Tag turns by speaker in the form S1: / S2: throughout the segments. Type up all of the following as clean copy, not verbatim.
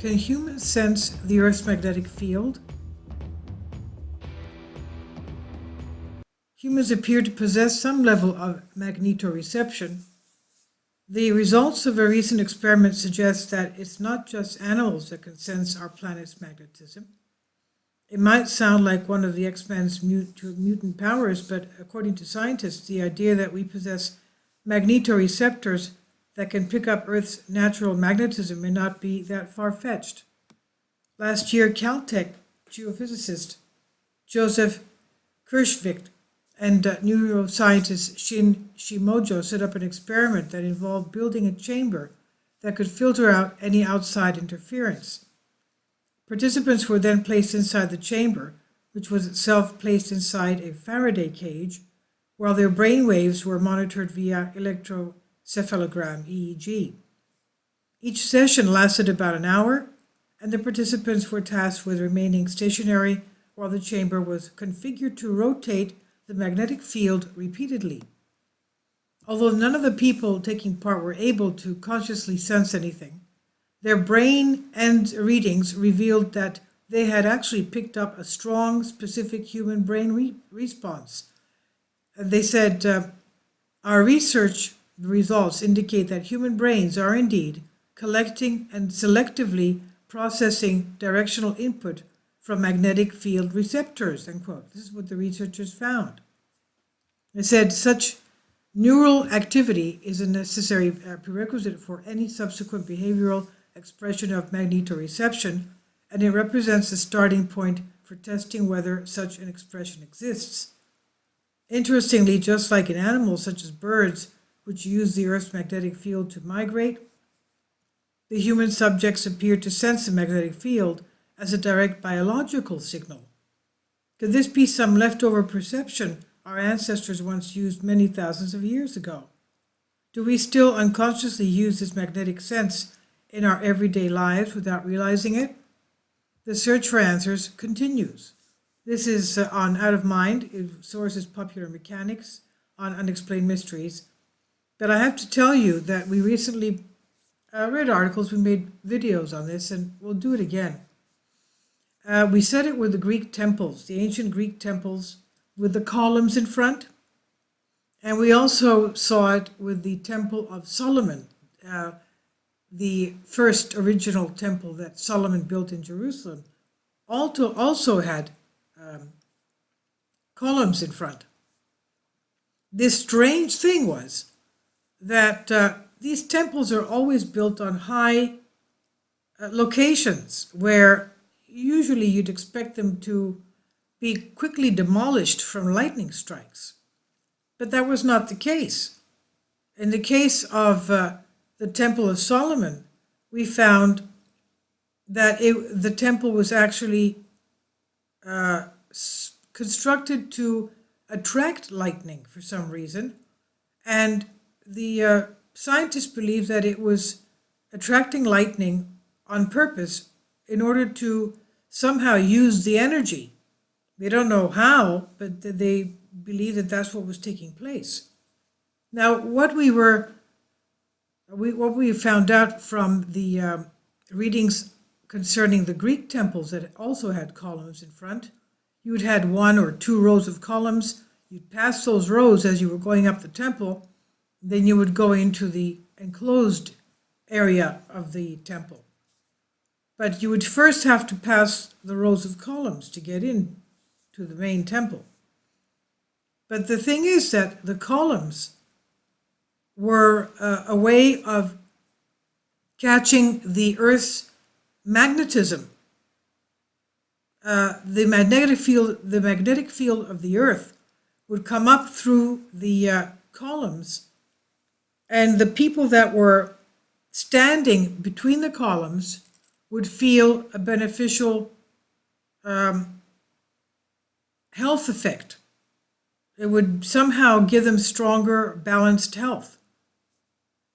S1: Can humans sense the Earth's magnetic field? Humans appear to possess some level of magnetoreception. The results of a recent experiment suggest that it's not just animals that can sense our planet's magnetism. It might sound like one of the X-Men's mutant powers, but according to scientists, the idea that we possess magnetoreceptors that can pick up Earth's natural magnetism may not be that far-fetched. Last year, Caltech geophysicist Joseph Kirschvik and neuroscientist Shin Shimojo set up an experiment that involved building a chamber that could filter out any outside interference. Participants were then placed inside the chamber, which was itself placed inside a Faraday cage, while their brain waves were monitored via electroencephalogram (EEG). Each session lasted about an hour, and the participants were tasked with remaining stationary while the chamber was configured to rotate the magnetic field repeatedly. Although none of the people taking part were able to consciously sense anything, their brain and readings revealed that they had actually picked up a strong, specific human brain response. They said, our research results indicate that human brains are indeed collecting and selectively processing directional input from magnetic field receptors, end quote. This is what the researchers found. They said such neural activity is a necessary prerequisite for any subsequent behavioral expression of magnetoreception, and it represents the starting point for testing whether such an expression exists. Interestingly, just like in animals such as birds, which use the Earth's magnetic field to migrate, the human subjects appear to sense the magnetic field as a direct biological signal. Could this be some leftover perception our ancestors once used many thousands of years ago? Do we still unconsciously use this magnetic sense in our everyday lives without realizing it? The search for answers continues. This is on Out of Mind. Source is Popular Mechanics on Unexplained Mysteries. But I have to tell you that we recently read articles, we made videos on this, and we'll do it again. We said it with the Greek temples, the ancient Greek temples with the columns in front. And we also saw it with the Temple of Solomon, the first original temple that Solomon built in Jerusalem, also had columns in front. This strange thing was that these temples are always built on high locations where usually you'd expect them to be quickly demolished from lightning strikes. But that was not the case. In the case of the Temple of Solomon, we found that the temple was actually constructed to attract lightning for some reason, and the scientists believe that it was attracting lightning on purpose in order to somehow use the energy. They don't know how, but they believe that that's what was taking place. Now, what we found out from the readings concerning the Greek temples that also had columns in front, you'd had 1 or 2 rows of columns. You'd pass those rows as you were going up the temple. Then you would go into the enclosed area of the temple. But you would first have to pass the rows of columns to get in to the main temple. But the thing is that the columns were a way of catching the Earth's magnetism. The magnetic field of the Earth would come up through the columns, and the people that were standing between the columns would feel a beneficial health effect. It would somehow give them stronger, balanced health.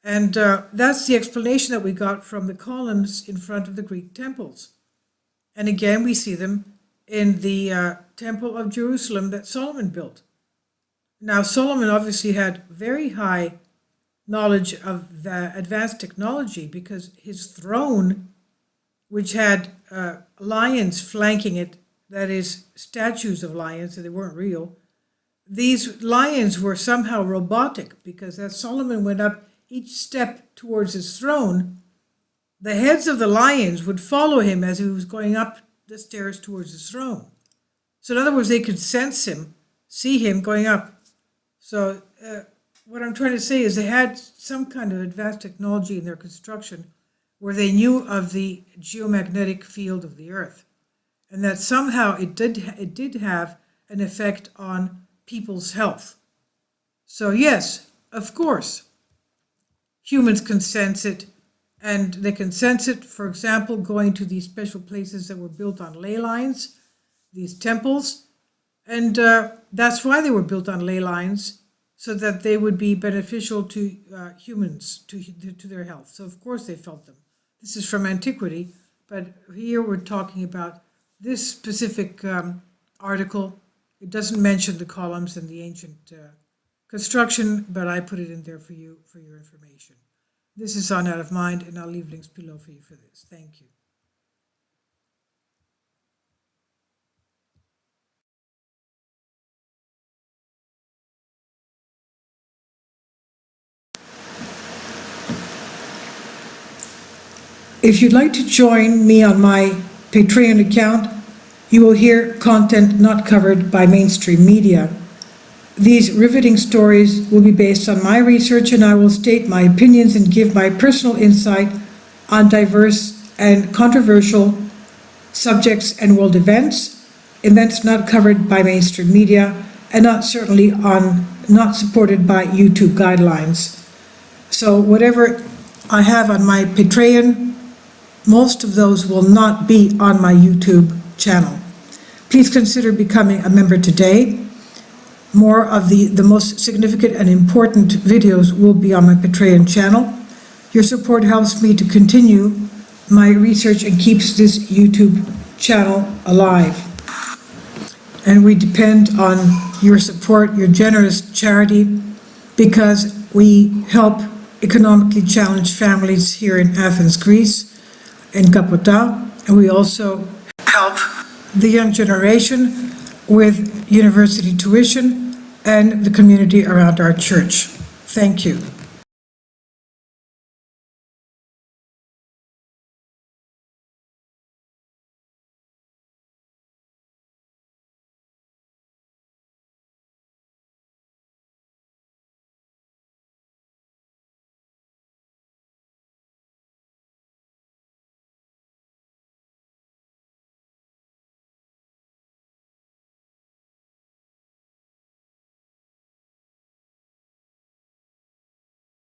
S1: And that's the explanation that we got from the columns in front of the Greek temples. And again, we see them in the Temple of Jerusalem that Solomon built. Now, Solomon obviously had very high knowledge of the advanced technology because his throne which had lions flanking it, that is, statues of lions, and they weren't real. These lions were somehow robotic, because as Solomon went up each step towards his throne, the heads of the lions would follow him as he was going up the stairs towards his throne. So in other words, they could sense him, see him going up. So what I'm trying to say is they had some kind of advanced technology in their construction where they knew of the geomagnetic field of the earth, and that somehow it did have an effect on people's health. So yes, of course, humans can sense it, and they can sense it, for example, going to these special places that were built on ley lines, these temples, and that's why they were built on ley lines, so that they would be beneficial to humans, to their health. So of course they felt them. This is from antiquity, but here we're talking about this specific article. It doesn't mention the columns and the ancient construction, but I put it in there for you, for your information. This is on Out of Mind, and I'll leave links below for you for this. Thank you. If you'd like to join me on my Patreon account, you will hear content not covered by mainstream media. These riveting stories will be based on my research, and I will state my opinions and give my personal insight on diverse and controversial subjects and world events not covered by mainstream media, and not supported by YouTube guidelines. So whatever I have on my Patreon, most of those will not be on my YouTube channel. Please consider becoming a member today. More of the most significant and important videos will be on my Patreon channel. Your support helps me to continue my research and keeps this YouTube channel alive. And we depend on your support, your generous charity, because we help economically challenged families here in Athens, Greece, in Kapota, and we also help the young generation with university tuition and the community around our church. Thank you.